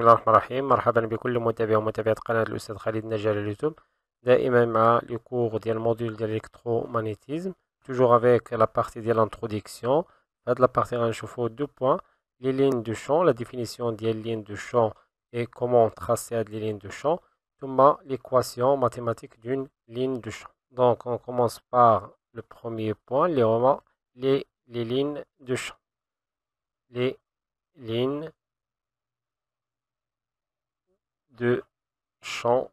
الله الرحمن الرحيم. مرحبا بكل متابع ومتابعة قناة الأستاذ خالد نجار على اليوتيوب، دائما مع لي كور ديال الموديول ديال الإلكترومagnétisme. toujours avec la partie ديال l'introduction. هاد لابارتي غنشوفو دو بوان: les lignes de champ, la définition ديال lignes de champ et comment tracer هاد les lignes de champ, ثم l'équation mathématique d'une ligne de champ. Donc on commence par le premier point, les lignes de champ. Les lignes de champ.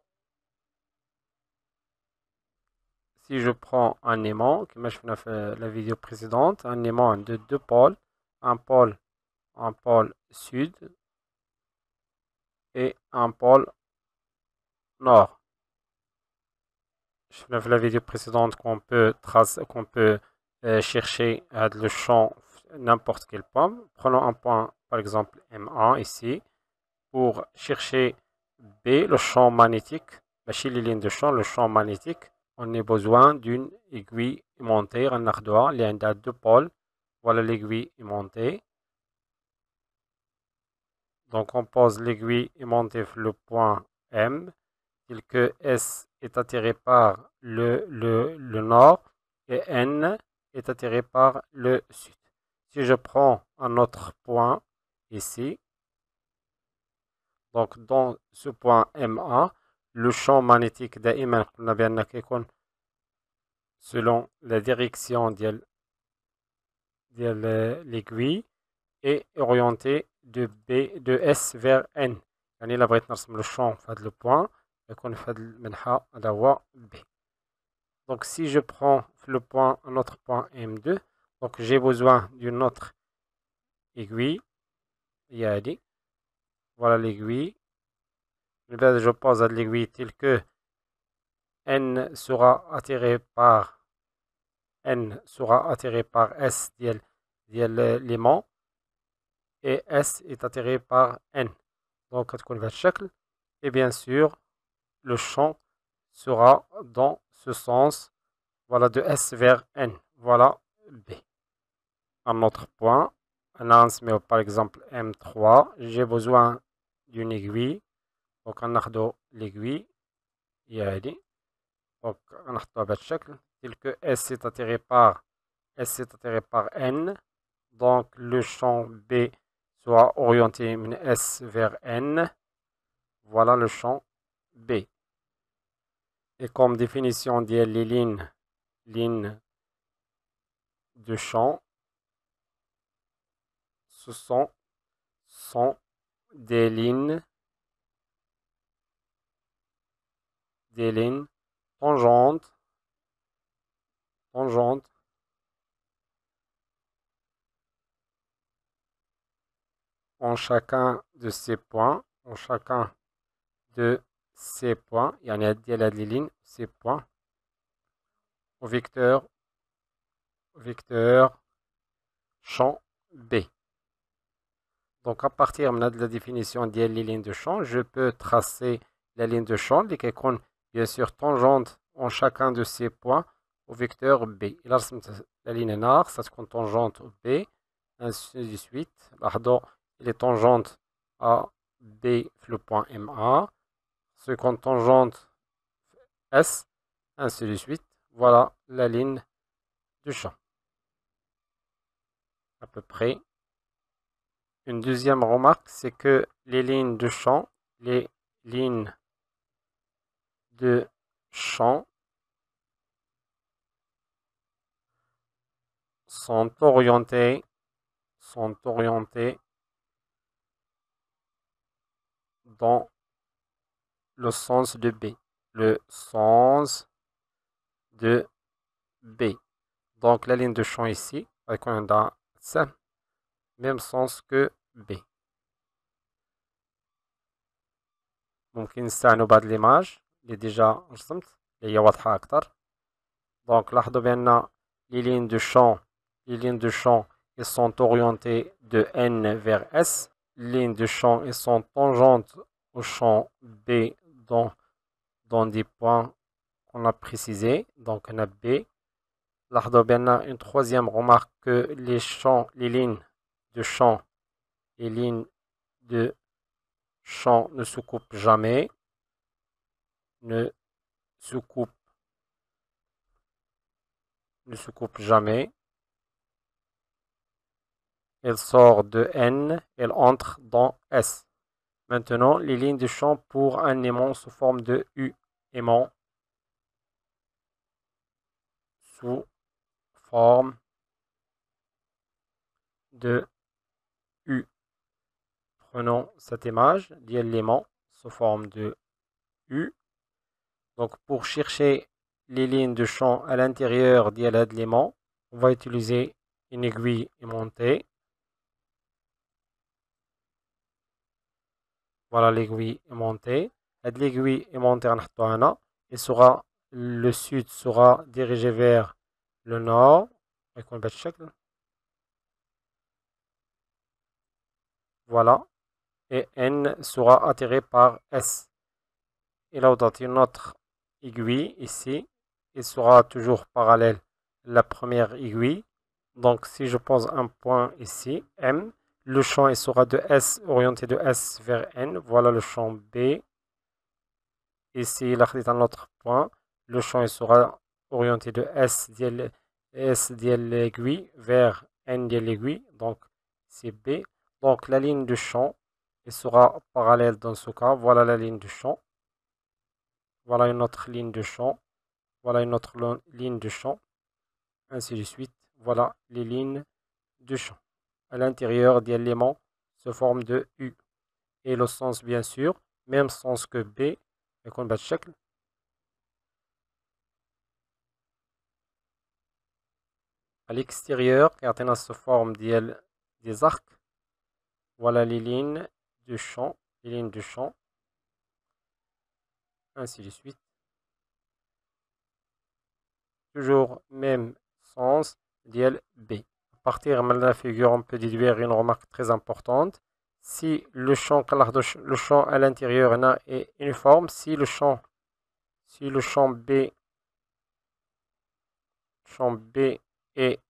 Si je prends un aimant, comme je l'ai fait la vidéo précédente, un aimant de deux pôles, un pôle sud et un pôle nord. Je l'ai fait la vidéo précédente qu'on peut chercher le champ n'importe quel point. Prenons un point, par exemple M1 ici, pour chercher B, le champ magnétique. Chez les lignes de champ, le champ magnétique, on a besoin d'une aiguille aimantée, un ardoise, il y a deux pôles. Voilà l'aiguille aimantée. Donc on pose l'aiguille aimantée sur le point M, tel que S est attiré par le nord et N est attiré par le sud. Si je prends un autre point ici, donc dans ce point M1, le champ magnétique دائما قلنا بأنه كيكون selon la direction de l'aiguille est orienté de S vers N. يعني إلا بغيت نرسم le champ في هذا le point يكون في هذا المنحى هذا هو B. Donc si je prends le point, un autre point M2, donc j'ai besoin d'une autre aiguille. هي voilà l'aiguille. Je pose à l'aiguille telle que N sera attiré par S ديال l'aimant et S est attiré par N. Donc et bien sûr le champ sera dans ce sens, voilà, de S vers N, voilà B. Un autre point, mais par exemple M3, j'ai besoin d'une aiguille, donc on a l'aiguille, donc on a tel que S est attiré par N, donc le champ B soit orienté S vers N, voilà le champ B. Et comme définition des lignes de champ, ce sont des lignes tangentes en chacun de ces points, il y en a des lignes, ces points, au vecteur champ B. Donc à partir de la définition des lignes de champ, je peux tracer la ligne de champ qui est bien sûr tangente en chacun de ces points au vecteur B. La ligne noire, ça se compte tangente au B, ainsi de suite. Il est tangente à B le point MA, ce compte tangente S, ainsi de suite. Voilà la ligne du champ. À peu près. Une deuxième remarque, c'est que les lignes de champ, sont orientées dans le sens de B. Donc la ligne de champ ici, avec un même sens que B. ممكن نستعينوا بهذه l'image اللي ديجا رسمت اللي هي واضحة أكثر. Donc لاحظوا بأن les lignes de champ elles sont orientées de N vers S. Les lignes de champ elles sont tangentes au champ B dans des points qu'on a précisés. Donc on a B. لاحظوا بأن une troisième remarque que les lignes de champ champ ne se coupe jamais, ne se coupe jamais. Elle sort de N, elle entre dans S. Maintenant, les lignes de champ pour un aimant sous forme de U. Aimant sous forme de U. Prenons cette image d'élément sous forme de U. Donc, pour chercher les lignes de champ à l'intérieur de l'élément, on va utiliser une aiguille aimantée. Voilà l'aiguille aimantée. L'aiguille aimantée et le sud sera dirigé vers le nord. Voilà. Et N sera attiré par S. Et là, on a une autre aiguille ici. Il sera toujours parallèle à la première aiguille. Donc, si je pose un point ici, M, le champ il sera de S, orienté de S vers N. Voilà le champ B. Ici, il a un autre point. Le champ il sera orienté de S de l'aiguille vers N de l'aiguille. Donc, c'est B. Donc, la ligne de champ il sera parallèle dans ce cas. Voilà la ligne de champ. Voilà une autre ligne de champ. Voilà une autre ligne de champ. Ainsi de suite. Voilà les lignes de champ. À l'intérieur des éléments se forme de U. Et le sens, bien sûr, même sens que B. À l'extérieur, car se forme des arcs. Voilà les lignes de champ. Les lignes de champ. Ainsi de suite. Toujours même sens d'IL B. À partir de la figure, on peut déduire une remarque très importante. Si le champ à l'intérieur est uniforme, si le champ B est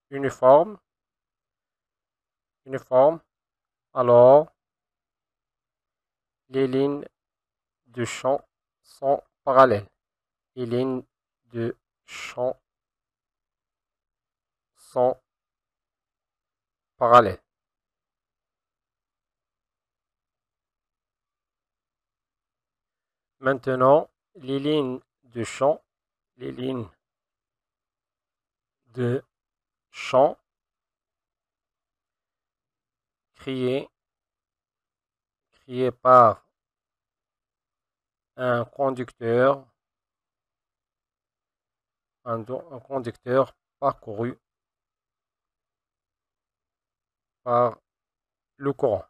uniforme, alors les lignes de champ sont parallèles. Les lignes de champ sont parallèles. Maintenant, les lignes de champ créées par un conducteur parcouru par le courant.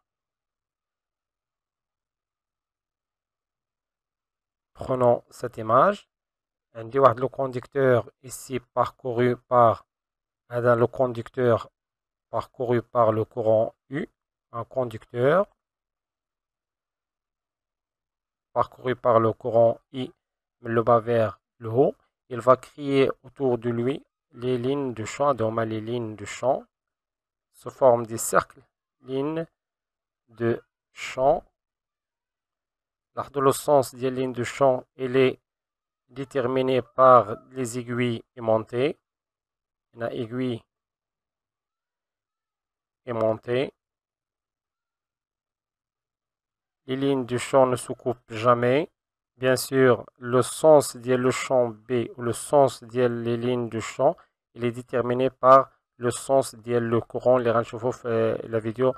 Prenons cette image. Le conducteur ici parcouru par le courant U, un conducteur parcouru par le courant I, le bas vers le haut. Il va créer autour de lui les lignes de champ. Donc, les lignes de champ se forment des cercles, lignes de champ. Le sens des lignes de champ est déterminé par les aiguilles aimantées. Une aiguille aimantée. Les lignes de champ ne se coupent jamais. Bien sûr, le sens du champ B ou le sens des lignes de champ, il est déterminé par le sens du courant. Les renchevaux la vidéo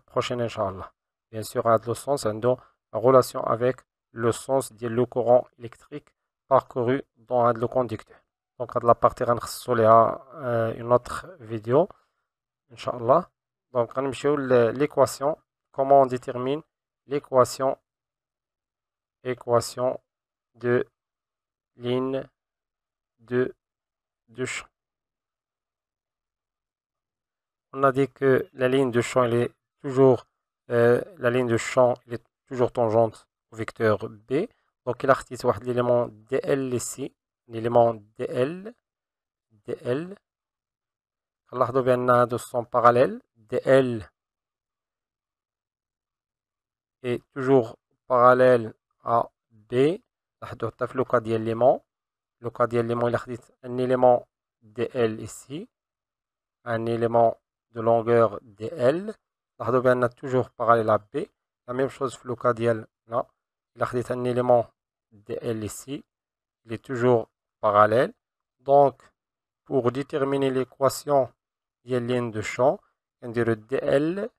prochaine, Inch'Allah. Bien sûr, le sens est en relation avec le sens du courant électrique parcouru dans le conducteur. Donc, à la partie une autre vidéo, Inch'Allah. Donc, on va l'équation. Comment on détermine l'équation de ligne de champ. On a dit que la ligne de champ est toujours tangente au vecteur B. Donc il a l'élément DL ici, l'élément DL. Allah sont parallèles. DL est toujours parallèle à B. لاحظوا حتى في لوكا ديال ليمون إلا خديت un élément DL ici, un élément de longueur DL, لاحظوا بأن toujours parallèle à B. La même chose في لوكا ديال là, إلا خديت un élément DL ici, il est toujours parallèle. Donc, pour déterminer l'équation de ligne de champ, on dirait DL,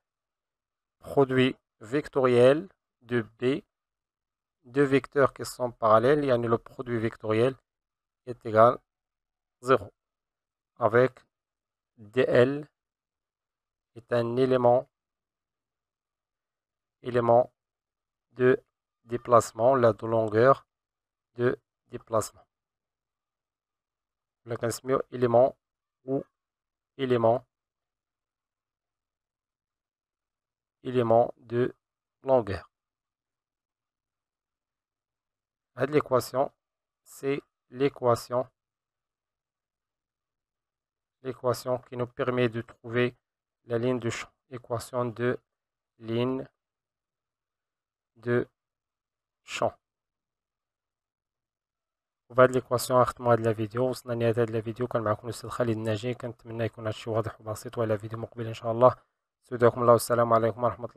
produit vectoriel de B, deux vecteurs qui sont parallèles, et le produit vectoriel est égal à 0. Avec DL est un élément de déplacement, la de longueur de déplacement. Le élément ou élément de longueur. L'équation, c'est l'équation qui nous permet de trouver la ligne de champ. Équation de ligne de champ. وبهذه الايكواسيون ختموا هذه الفيديو. وصلنا لنهاية هذه الفيديو. كان معكم الاستاذ خالد الناجي. كنتمنى يكون هذا الشيء واضح وبسيط، والى فيديو مقبل ان شاء الله. استودعكم الله والسلام عليكم ورحمة الله.